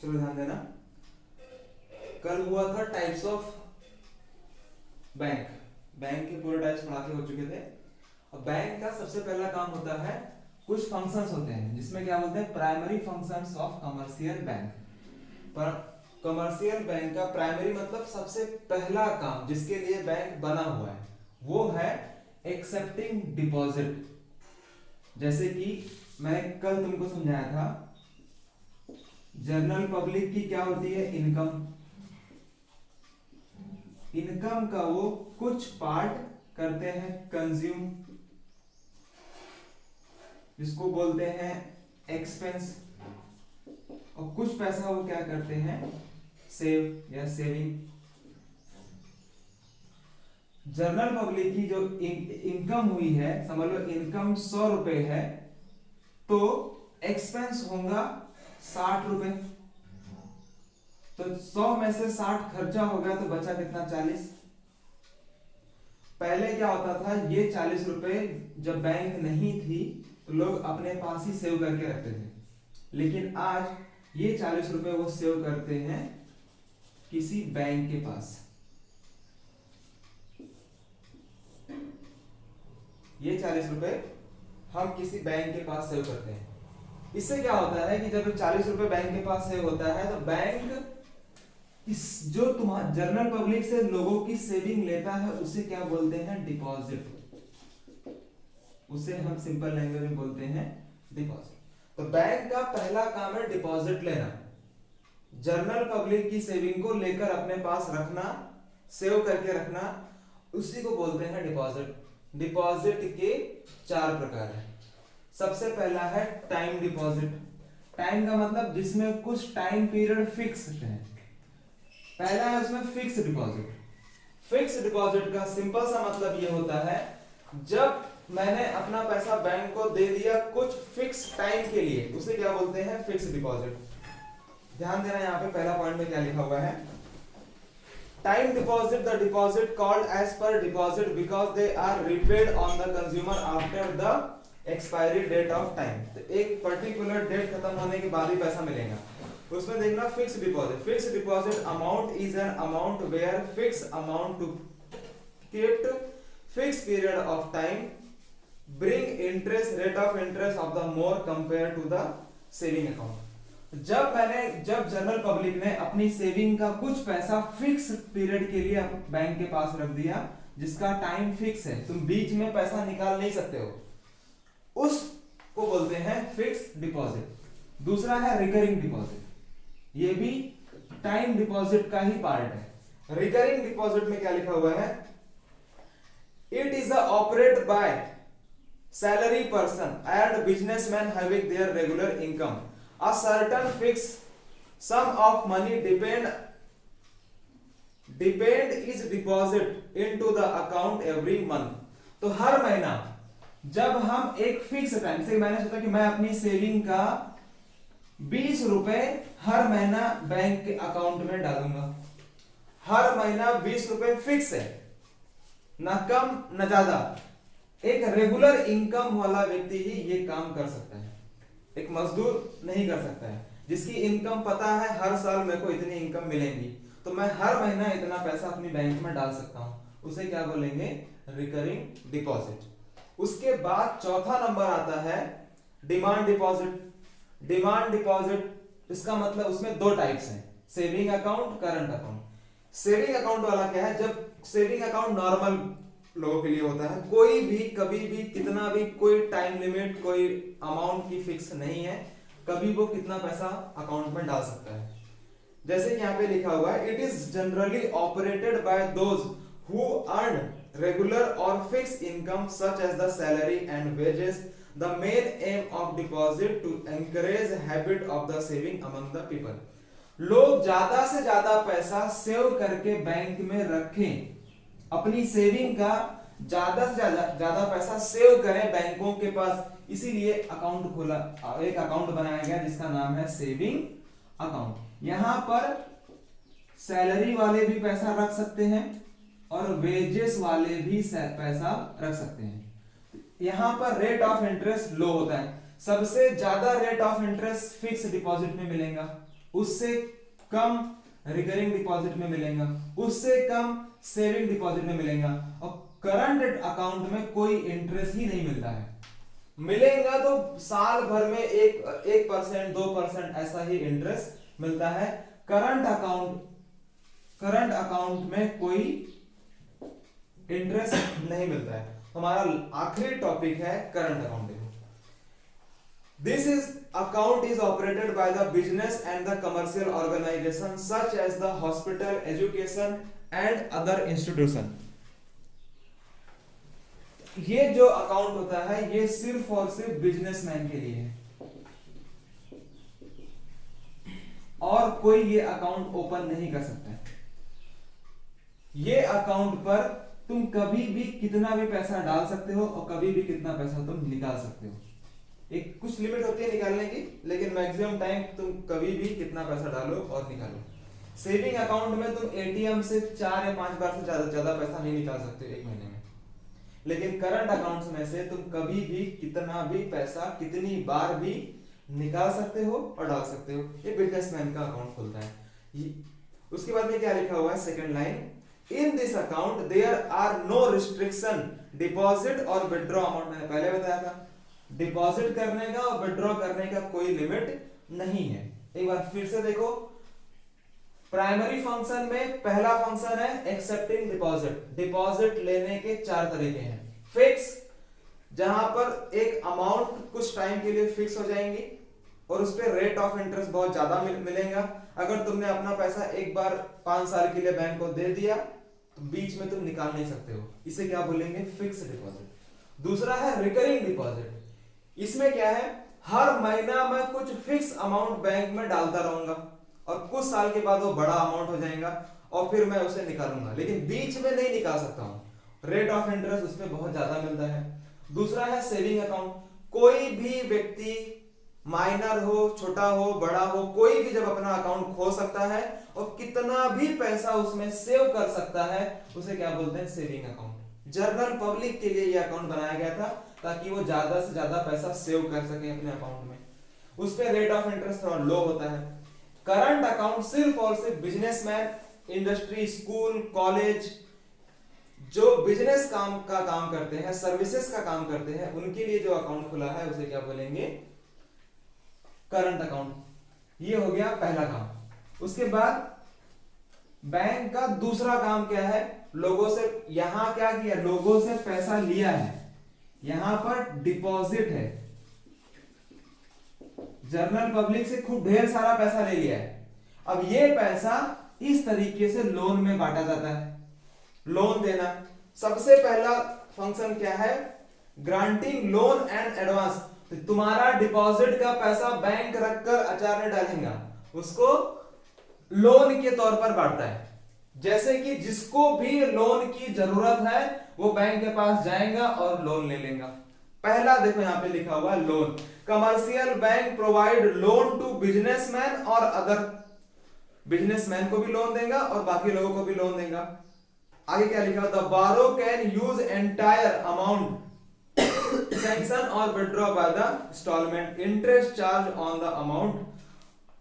चलो ध्यान देना, कल हुआ था टाइप्स ऑफ बैंक, बैंक के पूरे टाइप्स पढ़ा के हो चुके थे। और बैंक का सबसे पहला काम होता है, कुछ फंक्शंस होते हैं जिसमें क्या बोलते हैं, primary functions of commercial bank. पर कमर्शियल बैंक का प्राइमरी मतलब सबसे पहला काम जिसके लिए बैंक बना हुआ है वो है एक्सेप्टिंग डिपॉजिट। जैसे कि मैंने कल तुमको समझाया था, जनरल पब्लिक की क्या होती है, इनकम। इनकम का वो कुछ पार्ट करते हैं कंज्यूम, जिसको बोलते हैं एक्सपेंस, और कुछ पैसा वो क्या करते हैं, सेव या सेविंग। जनरल पब्लिक की जो इनकम हुई है, समझ लो इनकम 100 रुपए है, तो एक्सपेंस होगा 60 रुपए। तो 100 में से 60 खर्चा हो गया तो बचा कितना, 40। पहले क्या होता था, ये 40 रुपए जब बैंक नहीं थी तो लोग अपने पास ही सेव करके रखते थे, लेकिन आज ये 40 रुपए वो सेव करते हैं किसी बैंक के पास। ये 40 रुपए हम किसी बैंक के पास सेव करते हैं। इससे क्या होता है कि जब 40 रुपए बैंक के पास सेव होता है तो बैंक इस जो तुम्हारा जनरल पब्लिक से लोगों की सेविंग लेता है उसे क्या बोलते हैं, डिपॉजिट। उसे हम सिंपल लैंग्वेज में बोलते हैं डिपॉजिट। तो बैंक का पहला काम है डिपॉजिट लेना, जनरल पब्लिक की सेविंग को लेकर अपने पास रखना, सेव करके रखना, उसी को बोलते हैं डिपॉजिट। डिपॉजिट के 4 प्रकार हैं। सबसे पहला है टाइम डिपॉजिट। टाइम का मतलब जिसमें कुछ टाइम पीरियड फिक्स है। पहला है उसमें फिक्स डिपॉजिट। फिक्स डिपॉजिट का सिंपल सा मतलब ये होता है, जब मैंने अपना पैसा बैंक को दे दिया कुछ फिक्स टाइम के लिए, उसे क्या बोलते हैं, फिक्स डिपॉजिट। ध्यान देना यहाँ पे पहला पॉइंट में क्या लिखा हुआ है, time deposit, the deposit called as per deposit because they are repaid on the consumer after the expiry date of time. तो एक पर्टिकुलर डेट खत्म होने के बाद ही पैसा मिलेगा। उसमें देखना fix deposit. Fix deposit amount is an amount where fix amount to kept fixed period of time bring interest rate of interest of the more compared to the saving account। जब general public ने अपनी saving का कुछ पैसा fix period के लिए bank के पास रख दिया, जिसका टाइम फिक्स है, तुम बीच में पैसा निकाल नहीं सकते हो, उसको बोलते हैं फिक्स डिपॉजिट। दूसरा है रिकरिंग डिपॉजिट, ये भी टाइम डिपॉजिट का ही पार्ट है। रिकरिंग डिपॉजिट में क्या लिखा हुआ है, it is operate by salary person and businessman having their regular income. A certain fixed sum of money depend is deposit into the account every month। तो हर महीना जब हम एक फिक्स टाइम से, मैंने सोचा कि मैं अपनी सेविंग का 20 रुपए हर महीना बैंक के अकाउंट में डालूंगा। हर महीना 20 रुपए फिक्स है, ना कम ना ज्यादा। एक रेगुलर इनकम वाला व्यक्ति ही ये काम कर सकता है, एक मजदूर नहीं कर सकता है। जिसकी इनकम पता है हर साल मेरे को इतनी इनकम मिलेगी, तो मैं हर महीना इतना पैसा अपनी बैंक में डाल सकता हूं, उसे क्या बोलेंगे, रिकरिंग डिपॉजिट। उसके बाद चौथा नंबर आता है डिमांड डिपॉजिट। डिमांड डिपॉजिट इसका मतलब उसमें 2 टाइप्स हैं, saving account, current account. Saving account वाला क्या है, जब सेविंग अकाउंट नॉर्मल लोगों के लिए होता है, कोई भी कभी भी कितना भी, कोई टाइम लिमिट, कोई अमाउंट की फिक्स नहीं है, कभी वो कितना पैसा अकाउंट में डाल सकता है। जैसे कि यहाँ पे लिखा हुआ है, it is generally operated by those who earn regular और fix income such as the salary and wages. The main aim of deposit to encourage habit of the saving among the people. लोग ज्यादा से ज्यादा पैसा save करके bank में रखें, अपनी सेविंग का ज्यादा से ज्यादा पैसा सेव करें बैंकों के पास, इसीलिए अकाउंट खोला, एक अकाउंट बनाया गया जिसका नाम है सेविंग अकाउंट। यहां पर सैलरी वाले भी पैसा रख सकते हैं और वेजेस वाले भी पैसा रख सकते हैं। यहां पर रेट ऑफ इंटरेस्ट लो होता है, सबसे ज्यादा rate of interest fix deposit में मिलेगा, उससे कम रिकरिंग डिपॉजिट में मिलेगा, उससे कम सेविंग डिपॉजिट में मिलेगा, और करंट अकाउंट में कोई इंटरेस्ट ही नहीं मिलता है। मिलेगा तो साल भर में 1% 2% ऐसा ही इंटरेस्ट मिलता है। करंट अकाउंट में कोई इंटरेस्ट नहीं मिलता है। हमारा आखिरी टॉपिक है current account. This is account is operated by the business and the commercial organization such as the hospital, education and other institution. ये जो अकाउंट होता है ये सिर्फ और सिर्फ बिजनेसमैन के लिए है, और कोई ये अकाउंट ओपन नहीं कर सकता है। ये अकाउंट पर तुम कभी भी कितना भी पैसा डाल सकते हो और कभी भी कितना पैसा तुम निकाल सकते हो। एक कुछ लिमिट होती है निकालने की, लेकिन मैक्सिमम टाइम तुम कभी भी कितना पैसा डालो और निकालो। सेविंग अकाउंट में तुम एटीएम से 4 या 5 बार से ज्यादा पैसा नहीं निकाल सकते एक महीने में, लेकिन करंट अकाउंट्स में से तुम कभी भी कितना भी पैसा कितनी बार भी निकाल सकते हो और डाल सकते हो। ये बिजनेसमैन का अकाउंट खुलता है। उसके बाद में क्या लिखा हुआ है, second line, in this account there are no restriction deposit और विड्रॉ अमाउंट। मैंने पहले बताया था डिपॉजिट करने का और विड्रॉ करने का कोई लिमिट नहीं है। एक बार फिर से देखो, प्राइमरी फंक्शन में पहला फंक्शन है एक्सेप्टिंग डिपॉजिट। डिपॉजिट लेने के 4 तरीके हैं। फिक्स, जहां पर एक अमाउंट कुछ टाइम के लिए फिक्स हो जाएंगी और उस पर रेट ऑफ इंटरेस्ट बहुत ज्यादा मिलेगा। अगर तुमने अपना पैसा एक बार 5 साल के लिए बैंक को दे दिया तो बीच में तुम निकाल नहीं सकते हो, इसे क्या बोलेंगे, फिक्स डिपॉजिट। दूसरा है रिकरिंग डिपॉजिट। इसमें क्या है, हर महीना मैं कुछ फिक्स अमाउंट बैंक में डालता रहूंगा और कुछ साल के बाद वो बड़ा अमाउंट हो जाएगा और फिर मैं उसे निकालूंगा, लेकिन बीच में नहीं निकाल सकता हूं, रेट ऑफ इंटरेस्ट उसमें बहुत ज्यादा मिलता है। दूसरा है सेविंग अकाउंट। कोई भी व्यक्ति, माइनर हो, छोटा हो, बड़ा हो, कोई भी जब अपना अकाउंट खोल सकता है और कितना भी पैसा उसमें सेव कर सकता है, उसे क्या बोलते हैं, सेविंग अकाउंट। जनरल पब्लिक के लिए यह अकाउंट बनाया गया था ताकि वो ज्यादा से ज्यादा पैसा सेव कर सके अपने अकाउंट में। उस पे रेट ऑफ इंटरेस्ट थोड़ा लो होता है। करंट अकाउंट सिर्फ और सिर्फ बिजनेसमैन, इंडस्ट्री, स्कूल, कॉलेज, जो बिजनेस काम करते हैं, सर्विसेज का काम करते हैं, उनके लिए जो अकाउंट खुला है उसे क्या बोलेंगे, करंट अकाउंट। ये हो गया पहला काम। उसके बाद बैंक का दूसरा काम क्या है, लोगों से, यहां क्या किया, लोगों से पैसा लिया है, यहां पर डिपॉजिट है, जनरल पब्लिक से खूब ढेर सारा पैसा ले लिया है। अब ये पैसा इस तरीके से लोन में बांटा जाता है। लोन देना, सबसे पहला फंक्शन क्या है, ग्रांटिंग लोन एंड एडवांस। तो तुम्हारा डिपॉजिट का पैसा बैंक रखकर आचार्य डालेगा, उसको लोन के तौर पर बांटता है। जैसे कि जिसको भी लोन की जरूरत है वो बैंक के पास जाएगा और लोन ले लेगा। पहला देखो यहां पे लिखा हुआ है loan. Commercial bank provide loan to businessman और अदर। बिजनेसमैन को भी लोन देगा और बाकी लोगों को भी लोन देगा। आगे क्या लिखा था, borrow can use entire amount sanction और withdraw by the instalment, interest charge on the amount.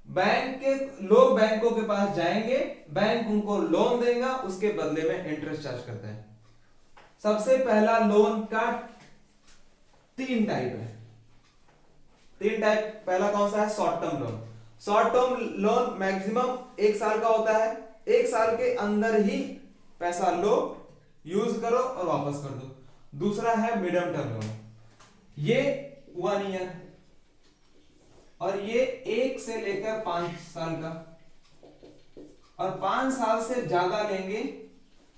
Bank के लोग बैंकों के पास जाएंगे, बैंक उनको लोन देगा, उसके बदले में इंटरेस्ट चार्ज करता है। सबसे पहला लोन का 3 टाइप है। 3 टाइप, पहला कौन सा है, short term loan. Short term loan maximum 1 साल का होता है। 1 साल के अंदर ही पैसा लो, यूज करो और वापस कर दो। दूसरा है मीडियम टर्म लोन, ये 1 ईयर और ये 1 से लेकर 5 साल का, और 5 साल से ज्यादा लेंगे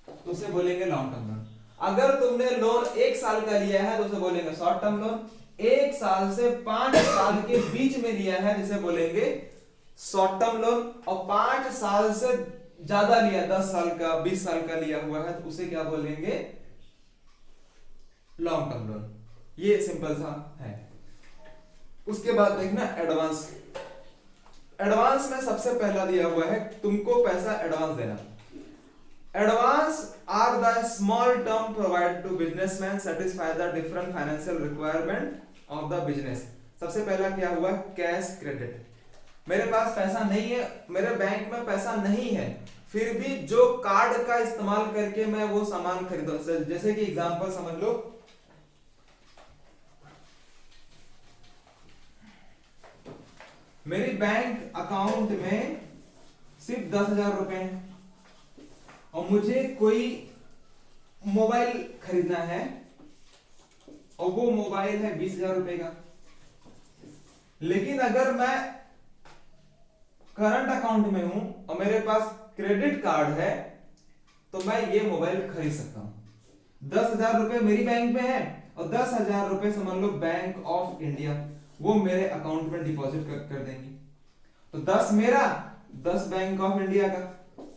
तो उसे बोलेंगे लॉन्ग टर्म लोन। अगर तुमने लोन 1 साल का लिया है तो उसे बोलेंगे शॉर्ट टर्म लोन। 1 साल से 5 साल के बीच में लिया है जिसे बोलेंगे शॉर्ट टर्म लोन, और 5 साल से ज्यादा लिया, 10 साल का, 20 साल का लिया हुआ है तो उसे क्या बोलेंगे, लॉन्ग टर्म लोन। ये सिंपल सा है। उसके बाद देखना एडवांस। एडवांस में सबसे पहला दिया हुआ है तुमको पैसा एडवांस देना। Advance are the small term provide to businessman satisfy the different financial requirement of the business. सबसे पहला क्या हुआ, कैश क्रेडिट। मेरे पास पैसा नहीं है, मेरे बैंक में पैसा नहीं है, फिर भी जो कार्ड का इस्तेमाल करके मैं वो सामान खरीदूं, जैसे कि एग्जांपल समझ लो, मेरी बैंक अकाउंट में सिर्फ 10,000 रुपए हैं और मुझे कोई मोबाइल खरीदना है और वो मोबाइल है 20,000 रुपए का। लेकिन अगर मैं करंट अकाउंट में हूं और मेरे पास क्रेडिट कार्ड है तो मैं ये मोबाइल खरीद सकता हूं। 10,000 रुपए मेरी बैंक में है और 10,000 रुपए समझ लो बैंक ऑफ इंडिया वो मेरे अकाउंट में डिपॉजिट कर देंगी। तो 10 मेरा, 10 बैंक ऑफ इंडिया का।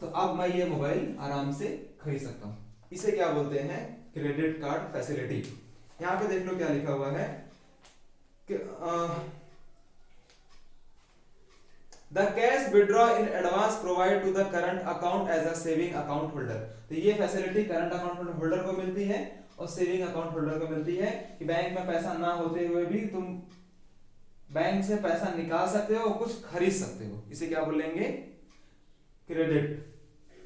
तो अब मैं ये मोबाइल आराम से खरीद सकता हूं। इसे क्या बोलते हैं? Credit card facility. यहां पे देख लो क्या लिखा हुआ है कि The cash withdraw in advance provide to the current account as a saving account holder। तो ये फैसिलिटी करंट अकाउंट होल्डर को मिलती है और सेविंग अकाउंट होल्डर को मिलती है कि बैंक में पैसा ना होते हुए भी तुम बैंक से पैसा निकाल सकते हो और कुछ खरीद सकते हो। इसे क्या बोलेंगे? Credit,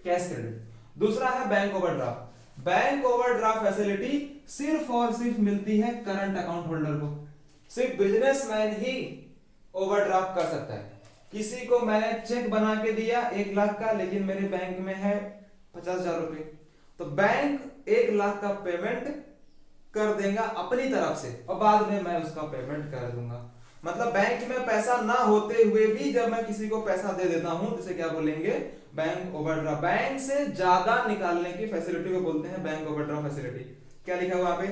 cash credit. दूसरा है bank overdraft. Bank overdraft facility सिर्फ और सिर्फ मिलती है करंट अकाउंट होल्डर को। सिर्फ बिजनेसमैन ही ओवरड्राफ्ट कर सकता है। किसी को मैंने चेक बना के दिया 1 लाख का, लेकिन मेरे बैंक में है 50,000 रुपए, तो बैंक 1 लाख का पेमेंट कर देगा अपनी तरफ से और बाद में मैं उसका पेमेंट कर दूंगा। मतलब बैंक में पैसा ना होते हुए भी जब मैं किसी को पैसा दे देता हूं, जिसे क्या बोलेंगे? Bank overdraft. बैंक से ज्यादा निकालने की फैसिलिटी को बोलते हैं बैंक ओवरड्राफ्ट फैसिलिटी। क्या लिखा हुआ पे?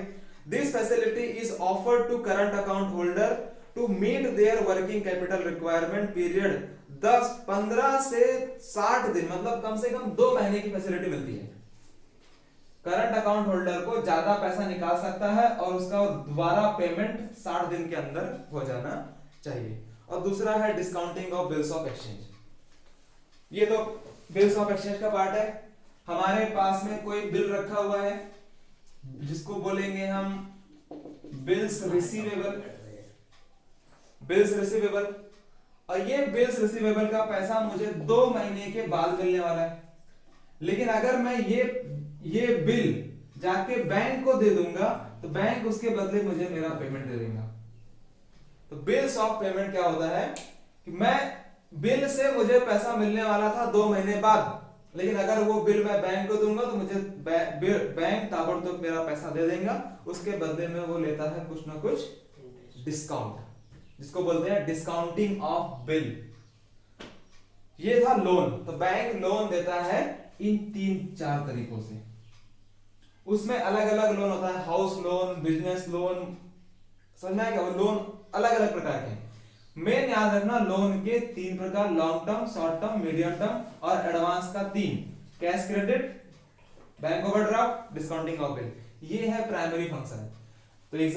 This facility is offered to current account holder to meet their working capital requirement period 15 से 60 दिन, मतलब कम से कम 2 महीने की फैसिलिटी मिलती है। करंट अकाउंट होल्डर को ज्यादा पैसा निकाल सकता है और उसका दोबारा पेमेंट 60 दिन के अंदर हो जाना चाहिए। और दूसरा है discounting of bills of exchange. ये तो बिल्स ऑफ एक्सचेंज का पार्ट है। हमारे पास में कोई बिल रखा हुआ है जिसको बोलेंगे हम बिल्स रिसीवेबल। बिल्स रिसीवेबल, और ये बिल्स रिसीवेबल का पैसा मुझे 2 महीने के बाद मिलने वाला है। लेकिन अगर मैं ये बिल जाके बैंक को दे दूंगा तो बैंक उसके बदले मुझे मेरा पेमेंट दे देगा। तो बिल्स ऑफ पेमेंट क्या होता है कि मैं बिल से मुझे पैसा मिलने वाला था 2 महीने बाद, लेकिन अगर वो बिल मैं बैंक को दूंगा तो मुझे बैंक ताबड़तोड़ मेरा पैसा दे देगा, उसके बदले में वो लेता है कुछ ना कुछ डिस्काउंट, जिसको बोलते हैं डिस्काउंटिंग ऑफ बिल। ये था लोन। तो बैंक लोन देता है इन 3-4 तरीकों से। उसमें अलग अलग लोन होता है, हाउस लोन, बिजनेस लोन, समझना है क्या? लोन अलग अलग प्रकार के। मेन याद रखना, लोन के 3 प्रकार, long term, short term, medium term और एडवांस का 3, cash credit, bank overdraft, discounting of bill. ये है प्राइमरी फंक्शन।